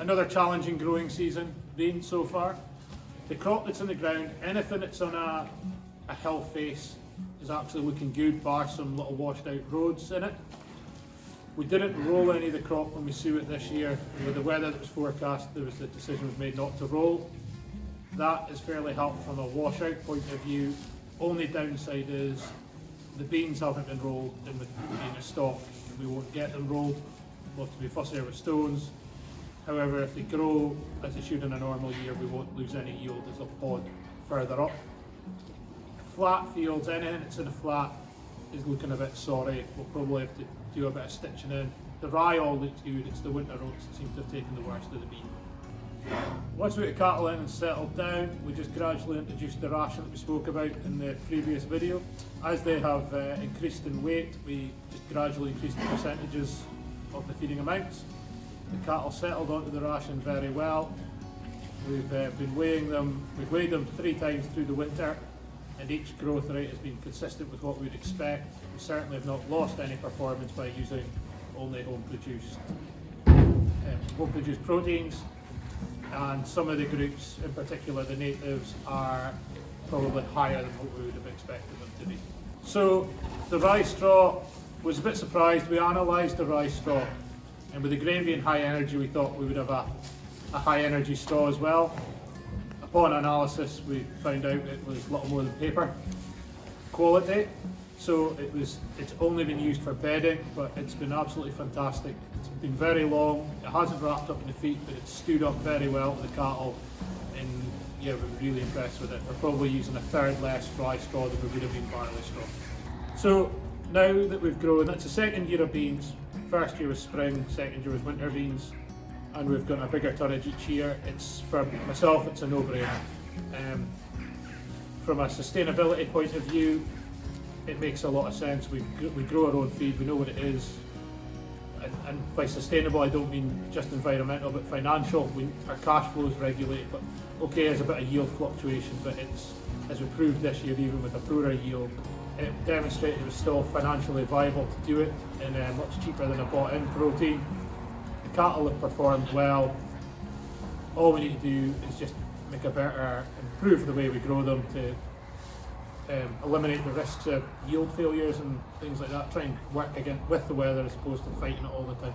Another challenging growing season been so far. The crop that's in the ground, anything that's on a hill face is actually looking good, bar some little washed out roads in it. We didn't roll any of the crop when we sow it this year. With the weather that was forecast, the decision was made not to roll. That is fairly helpful from a washout point of view. Only downside is the beans haven't been rolled and with being a stock, we won't get them rolled. We'll have to be fussier with stones. However, if they grow as they should in a normal year, we won't lose any yield as a pod further up. Flat fields, anything that's in a flat is looking a bit sorry. We'll probably have to do a bit of stitching in. The rye all looks good, it's the winter oats that seem to have taken the worst of the bean. Once we get cattle in and settled down, we just gradually introduced the ration that we spoke about in the previous video. As they have increased in weight, we just gradually increased the percentages of the feeding amounts. The cattle settled onto the ration very well. We've been weighing them, we've weighed them 3 times through the winter, and each growth rate has been consistent with what we'd expect. We certainly have not lost any performance by using only home produced proteins. And some of the groups, in particular the natives, are probably higher than what we would have expected them to be. So the rye straw was a bit surprised. We analysed the rye straw, and with the grain being high energy, we thought we would have a high energy straw as well. Upon analysis, we found out it was little more than paper quality. So it's only been used for bedding, but it's been absolutely fantastic. It's been very long, it hasn't wrapped up in the feet, but it's stood up very well with the cattle, and yeah, we're really impressed with it. We're probably using a third less rye straw than we would have been barley straw. So now that we've grown, that's the second year of beans. First year was spring, second year was winter beans, and we've got a bigger tonnage each year. It's, for myself, it's a no-brainer. From a sustainability point of view, it makes a lot of sense. We grow our own feed, we know what it is. And by sustainable, I don't mean just environmental, but financial. Our cash flow is regulated, but okay, there's a bit of yield fluctuation, but it's, as we proved this year, even with a poorer yield, it demonstrated it was still financially viable to do it, and much cheaper than a bought-in protein. The cattle have performed well. All we need to do is just make a better, improve the way we grow them to eliminate the risks of yield failures and things like that. Try and work again with the weather as opposed to fighting it all the time.